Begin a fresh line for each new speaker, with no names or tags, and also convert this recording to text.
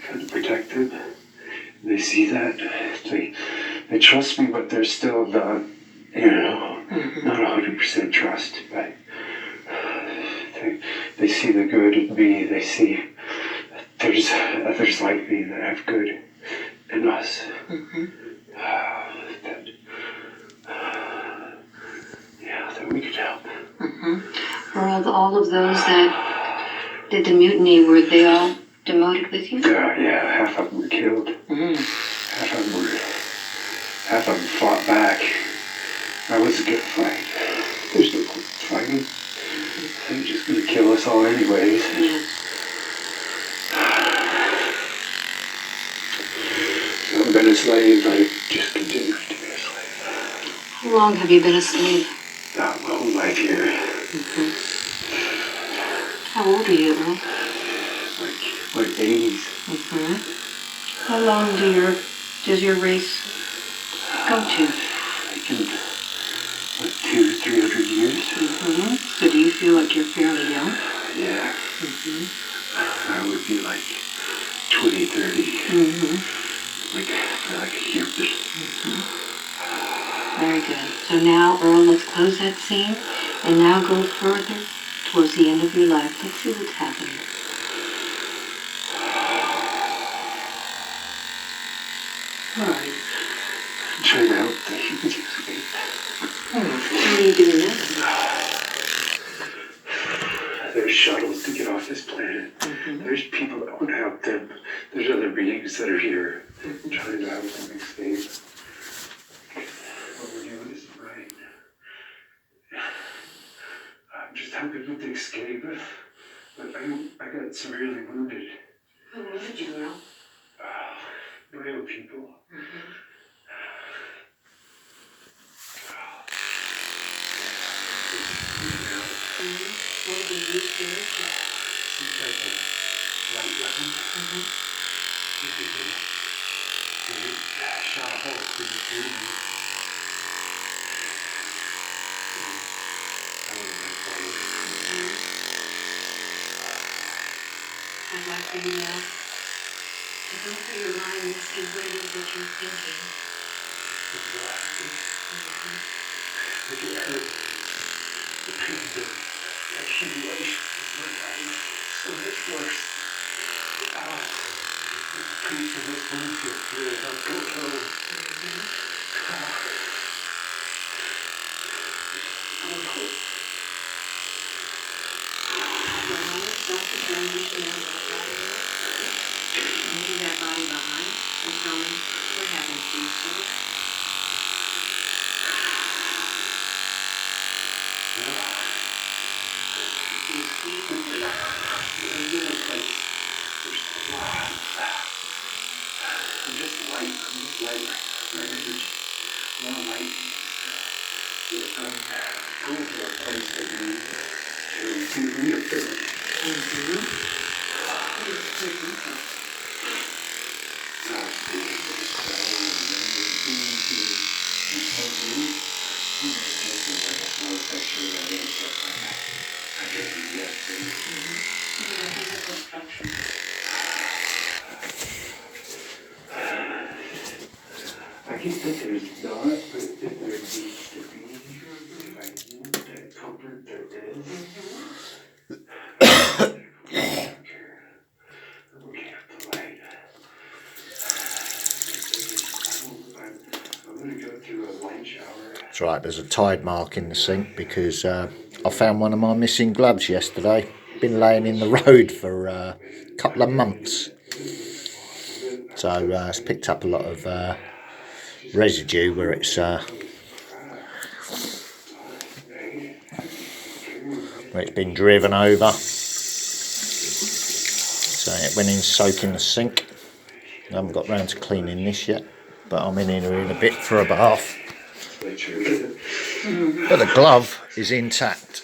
kind of protect them. They see that. They trust me, but they're still not, not 100% trust. But they see the good in me. They see there's others like me that have good in us. That we could help.
For all of those that did the mutiny, were they all demoted with you?
Yeah, half of them were killed. Half of them fought back. I wasn't gonna fight. There's no point fighting. They're just gonna kill us all anyways.
Yes.
I've been a slave. I just continue to be a slave.
How long have you been a slave?
My whole life here.
How old are you, Earl?
Like 80s.
How long does your race go to?
Like in 200-300 years.
So do you feel like you're fairly young?
Yeah. I would be like 20, 30. Like a human.
Very good. So now, Earl, let's close that scene and now go further towards the end of your life. Let's see what's happened.
Alright. I'm trying to help the humans escape.
How are you doing that?
There's shuttles to get off this planet. There's people that want to help them. There's other beings that are here trying to help them escape. What we're doing is right. I'm just helping with the escape, but I got severely wounded.
Who wounded you, Earl?
My own people.
What did you use here?
Seems like a light weapon. They shot a hole through me.
I'd like for you now to go through your mind and see what it is that you're thinking.
Look at her. The accumulation of my life so much worse. The priest of this room feels good. I'm going home.
Moving that body behind and tell me what happened to you, sir.
I'm just light. More light. I'm going to a place that needs to be reaffirmed. I guess that there's not, but if there needs to be, if I need that comfort, there is. I'm looking at the light. I'm going to go through a light shower.
That's right, there's a tide mark in the sink because I found one of my missing gloves yesterday. Been laying in the road for a couple of months. So it's picked up a lot of residue where it's been driven over. So it went in soaking the sink. I haven't got round to cleaning this yet, but I'm in here in a bit for a bath. But the glove is intact.